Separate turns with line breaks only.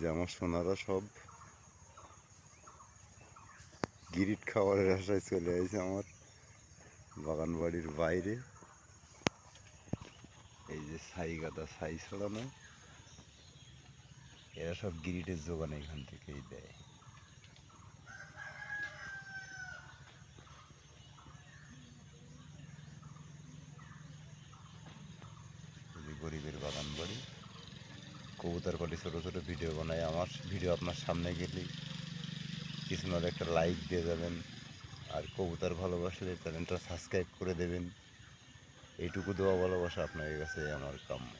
যে আমার সোনারা সব গিরিট খাবারের আশায় চলে আসে আমার বাগান বাড়ির বাইরে। এই যে ছাই গাদা ছাই ছড়ানো, এরা সব গিরিটের যোগান এখান থেকেই দেয়। গরিবের বাগান বাড়ি, কবুতর পালি ছোটো ছোটো ভিডিও বানায়। আমার ভিডিও আপনার সামনে গেলেই কিছু না একটা লাইক দিয়ে যাবেন, আর কবুতর ভালোবাসলে চ্যানেলটা সাবস্ক্রাইব করে দেবেন। এইটুকু দেওয়া ভালোবাসা আপনার কাছে আমার কাম্য।